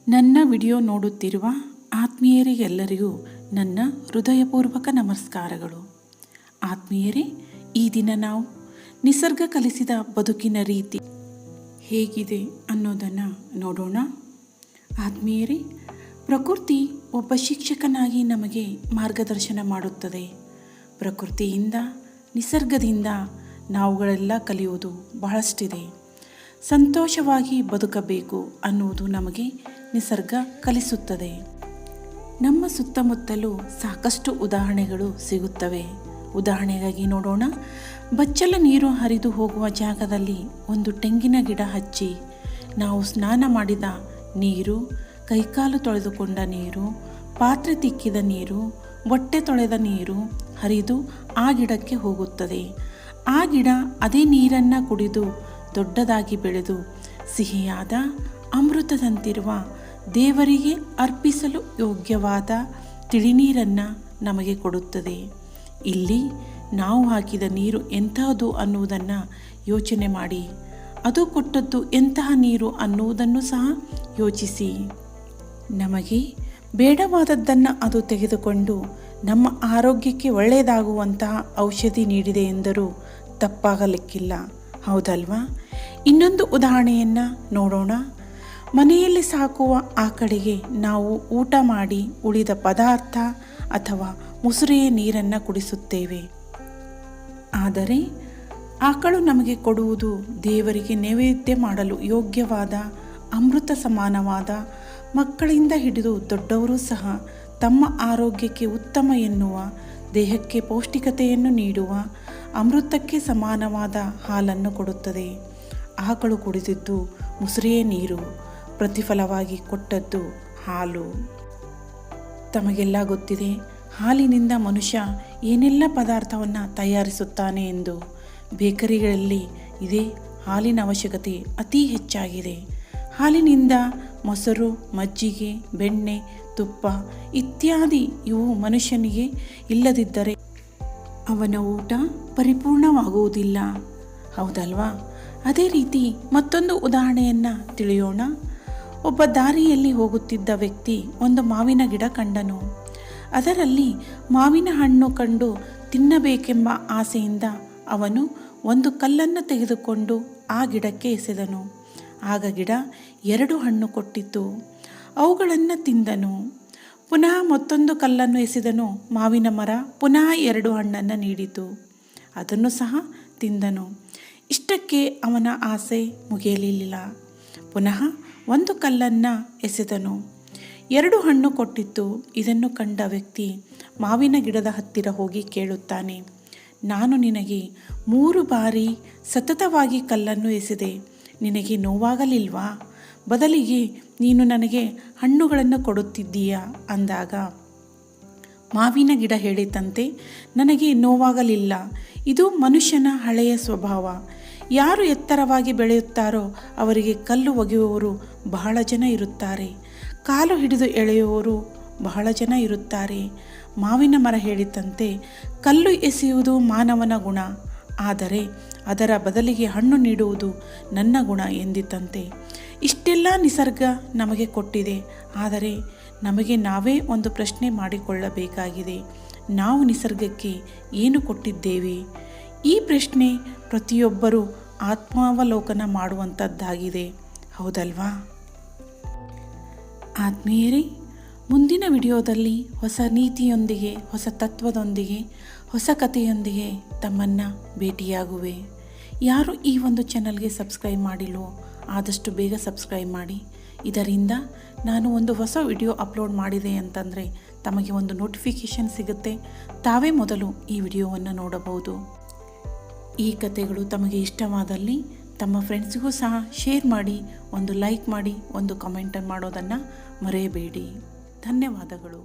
ನನ್ನ ವಿಡಿಯೋ ನೋಡುತ್ತಿರುವ ಆತ್ಮೀಯರಿಗೆಲ್ಲರಿಗೂ ನನ್ನ ಹೃದಯಪೂರ್ವಕ ನಮಸ್ಕಾರಗಳು. ಆತ್ಮೀಯರೇ, ಈ ದಿನ ನಾವು ನಿಸರ್ಗ ಕಲಿಸಿದ ಬದುಕಿನ ರೀತಿ ಹೇಗಿದೆ ಅನ್ನೋದನ್ನು ನೋಡೋಣ. ಆತ್ಮೀಯರೇ, ಪ್ರಕೃತಿ ಒಬ್ಬ ಶಿಕ್ಷಕನಾಗಿ ನಮಗೆ ಮಾರ್ಗದರ್ಶನ ಮಾಡುತ್ತದೆ. ಪ್ರಕೃತಿಯಿಂದ, ನಿಸರ್ಗದಿಂದ ನಾವುಗಳೆಲ್ಲ ಕಲಿಯುವುದು ಬಹಳಷ್ಟಿದೆ. ಸಂತೋಷವಾಗಿ ಬದುಕಬೇಕು ಅನ್ನುವುದು ನಮಗೆ ನಿಸರ್ಗ ಕಲಿಸುತ್ತದೆ. ನಮ್ಮ ಸುತ್ತಮುತ್ತಲೂ ಸಾಕಷ್ಟು ಉದಾಹರಣೆಗಳು ಸಿಗುತ್ತವೆ. ಉದಾಹರಣೆಗಾಗಿ ನೋಡೋಣ. ಬಚ್ಚಲ ನೀರು ಹರಿದು ಹೋಗುವ ಜಾಗದಲ್ಲಿ ಒಂದು ತೆಂಗಿನ ಗಿಡ ಹಚ್ಚಿ ನಾವು ಸ್ನಾನ ಮಾಡಿದ ನೀರು, ಕೈಕಾಲು ತೊಳೆದುಕೊಂಡ ನೀರು, ಪಾತ್ರೆ ತಿಕ್ಕಿದ ನೀರು, ಬಟ್ಟೆ ತೊಳೆದ ನೀರು ಹರಿದು ಆ ಗಿಡಕ್ಕೆ ಹೋಗುತ್ತದೆ. ಆ ಗಿಡ ಅದೇ ನೀರನ್ನು ಕುಡಿದು ದೊಡ್ಡದಾಗಿ ಬೆಳೆದು ಸಿಹಿಯಾದ ಅಮೃತದಂತಿರುವ ದೇವರಿಗೆ ಅರ್ಪಿಸಲು ಯೋಗ್ಯವಾದ ತಿಳಿನೀರನ್ನು ನಮಗೆ ಕೊಡುತ್ತದೆ. ಇಲ್ಲಿ ನಾವು ಹಾಕಿದ ನೀರು ಎಂತಹದ್ದು ಅನ್ನುವುದನ್ನು ಯೋಚನೆ ಮಾಡಿ, ಅದು ಕೊಟ್ಟದ್ದು ಎಂತಹ ನೀರು ಅನ್ನುವುದನ್ನು ಸಹ ಯೋಚಿಸಿ. ನಮಗೆ ಬೇಡವಾದದ್ದನ್ನು ಅದು ತೆಗೆದುಕೊಂಡು ನಮ್ಮ ಆರೋಗ್ಯಕ್ಕೆ ಒಳ್ಳೆಯದಾಗುವಂತಹ ಔಷಧಿ ನೀಡಿದೆ ಎಂದರೂ ತಪ್ಪಾಗಲಿಕ್ಕಿಲ್ಲ, ಹೌದಲ್ವಾ? ಇನ್ನೊಂದು ಉದಾಹರಣೆಯನ್ನು ನೋಡೋಣ. ಮನೆಯಲ್ಲಿ ಸಾಕುವ ಆಕಳಿಗೆ ನಾವು ಊಟ ಮಾಡಿ ಉಳಿದ ಪದಾರ್ಥ ಅಥವಾ ಮುಸುರೆಯ ನೀರನ್ನು ಕುಡಿಸುತ್ತೇವೆ. ಆದರೆ ಆಕಳು ನಮಗೆ ಕೊಡುವುದು ದೇವರಿಗೆ ನೈವೇದ್ಯ ಮಾಡಲು ಯೋಗ್ಯವಾದ ಅಮೃತ ಸಮಾನವಾದ, ಮಕ್ಕಳಿಂದ ಹಿಡಿದು ದೊಡ್ಡವರು ಸಹ ತಮ್ಮ ಆರೋಗ್ಯಕ್ಕೆ ಉತ್ತಮ ಎನ್ನುವ, ದೇಹಕ್ಕೆ ಪೌಷ್ಟಿಕತೆಯನ್ನು ನೀಡುವ ಅಮೃತಕ್ಕೆ ಸಮಾನವಾದ ಹಾಲನ್ನು ಕೊಡುತ್ತದೆ. ಆಕಳು ಕುಡಿದಿದ್ದು ಮುಸುರೆಯ ನೀರು, ಪ್ರತಿಫಲವಾಗಿ ಕೊಟ್ಟದ್ದು ಹಾಲು. ತಮಗೆಲ್ಲ ಗೊತ್ತಿದೆ ಹಾಲಿನಿಂದ ಮನುಷ್ಯ ಏನೆಲ್ಲ ಪದಾರ್ಥವನ್ನು ತಯಾರಿಸುತ್ತಾನೆ ಎಂದು. ಬೇಕರಿಗಳಲ್ಲಿ ಇದೇ ಹಾಲಿನ ಅವಶ್ಯಕತೆ ಅತಿ ಹೆಚ್ಚಾಗಿದೆ. ಹಾಲಿನಿಂದ ಮೊಸರು, ಮಜ್ಜಿಗೆ, ಬೆಣ್ಣೆ, ತುಪ್ಪ ಇತ್ಯಾದಿ ಇವು ಮನುಷ್ಯನಿಗೆ ಇಲ್ಲದಿದ್ದರೆ ಅವನ ಊಟ ಪರಿಪೂರ್ಣವಾಗುವುದಿಲ್ಲ, ಹೌದಲ್ವಾ? ಅದೇ ರೀತಿ ಮತ್ತೊಂದು ಉದಾಹರಣೆಯನ್ನು ತಿಳಿಯೋಣ. ಒಬ್ಬ ದಾರಿಯಲ್ಲಿ ಹೋಗುತ್ತಿದ್ದ ವ್ಯಕ್ತಿ ಒಂದು ಮಾವಿನ ಗಿಡ ಕಂಡನು. ಅದರಲ್ಲಿ ಮಾವಿನ ಹಣ್ಣು ಕಂಡು ತಿನ್ನಬೇಕೆಂಬ ಆಸೆಯಿಂದ ಅವನು ಒಂದು ಕಲ್ಲನ್ನು ತೆಗೆದುಕೊಂಡು ಆ ಗಿಡಕ್ಕೆ ಎಸೆದನು. ಆಗ ಗಿಡ 2 ಹಣ್ಣು ಕೊಟ್ಟಿತು. ಅವುಗಳನ್ನು ತಿಂದನು. ಪುನಃ ಮತ್ತೊಂದು ಕಲ್ಲನ್ನು ಎಸೆದನು. ಮಾವಿನ ಮರ ಪುನಃ 2 ಹಣ್ಣನ್ನು ನೀಡಿತು. ಅದನ್ನು ಸಹ ತಿಂದನು. ಇಷ್ಟಕ್ಕೆ ಅವನ ಆಸೆ ಮುಗಿಯಲಿಲ್ಲ. ಪುನಃ ಒಂದು ಕಲ್ಲನ್ನು ಎಸೆದನು. 2 ಹಣ್ಣು ಕೊಟ್ಟಿತ್ತು. ಇದನ್ನು ಕಂಡ ವ್ಯಕ್ತಿ ಮಾವಿನ ಗಿಡದ ಹತ್ತಿರ ಹೋಗಿ ಕೇಳುತ್ತಾನೆ, ನಾನು ನಿನಗೆ 3 ಬಾರಿ ಸತತವಾಗಿ ಕಲ್ಲನ್ನು ಎಸೆದೆ, ನಿನಗೆ ನೋವಾಗಲಿಲ್ವಾ? ಬದಲಿಗೆ ನೀನು ನನಗೆ ಹಣ್ಣುಗಳನ್ನು ಕೊಡುತ್ತಿದ್ದೀಯಾ ಅಂದಾಗ ಮಾವಿನ ಗಿಡ ಹೇಳಿತಂತೆ, ನನಗೆ ನೋವಾಗಲಿಲ್ಲ. ಇದು ಮನುಷ್ಯನ ಹಳೆಯ ಸ್ವಭಾವ. ಯಾರು ಎತ್ತರವಾಗಿ ಬೆಳೆಯುತ್ತಾರೋ ಅವರಿಗೆ ಕಲ್ಲು ಒಗೆಯುವವರು ಬಹಳ ಜನ ಇರುತ್ತಾರೆ, ಕಾಲು ಹಿಡಿದು ಎಳೆಯುವವರು ಬಹಳ ಜನ ಇರುತ್ತಾರೆ. ಮಾವಿನ ಮರ ಹೇಳಿತಂತೆ, ಕಲ್ಲು ಎಸೆಯುವುದು ಮಾನವನ ಗುಣ, ಆದರೆ ಅದರ ಬದಲಿಗೆ ಹಣ್ಣು ನೀಡುವುದು ನನ್ನ ಗುಣ ಎಂದಿತಂತೆ. ಇಷ್ಟೆಲ್ಲ ನಿಸರ್ಗ ನಮಗೆ ಕೊಟ್ಟಿದೆ. ಆದರೆ ನಮಗೆ ನಾವೇ ಒಂದು ಪ್ರಶ್ನೆ ಮಾಡಿಕೊಳ್ಳಬೇಕಾಗಿದೆ. ನಾವು ನಿಸರ್ಗಕ್ಕೆ ಏನು ಕೊಟ್ಟಿದ್ದೇವೆ? ಈ ಪ್ರಶ್ನೆ ಪ್ರತಿಯೊಬ್ಬರೂ ಆತ್ಮಾವಲೋಕನ ಮಾಡುವಂಥದ್ದಾಗಿದೆ, ಹೌದಲ್ವಾ? ಆತ್ಮೀಯರೇ, ಮುಂದಿನ ವಿಡಿಯೋದಲ್ಲಿ ಹೊಸ ನೀತಿಯೊಂದಿಗೆ, ಹೊಸ ತತ್ವದೊಂದಿಗೆ, ಹೊಸ ಕಥೆಯೊಂದಿಗೆ ತಮ್ಮನ್ನು ಭೇಟಿಯಾಗುವೆ. ಯಾರು ಈ ಒಂದು ಚಾನಲ್ಗೆ ಸಬ್ಸ್ಕ್ರೈಬ್ ಮಾಡಿಲ್ವೋ ಆದಷ್ಟು ಬೇಗ ಸಬ್ಸ್ಕ್ರೈಬ್ ಮಾಡಿ. ಇದರಿಂದ ನಾನು ಒಂದು ಹೊಸ ವಿಡಿಯೋ ಅಪ್ಲೋಡ್ ಮಾಡಿದೆ ಅಂತಂದರೆ ತಮಗೆ ಒಂದು ನೋಟಿಫಿಕೇಷನ್ ಸಿಗುತ್ತೆ. ತಾವೇ ಮೊದಲು ಈ ವಿಡಿಯೋವನ್ನು ನೋಡಬಹುದು. ಈ ಕಥೆಗಳು ತಮಗೆ ಇಷ್ಟವಾದಲ್ಲಿ ತಮ್ಮ ಫ್ರೆಂಡ್ಸ್ಗೂ ಸಹ ಶೇರ್ ಮಾಡಿ, ಒಂದು ಲೈಕ್ ಮಾಡಿ, ಒಂದು ಕಾಮೆಂಟ್ ಮಾಡೋದನ್ನು ಮರೆಯಬೇಡಿ. ಧನ್ಯವಾದಗಳು.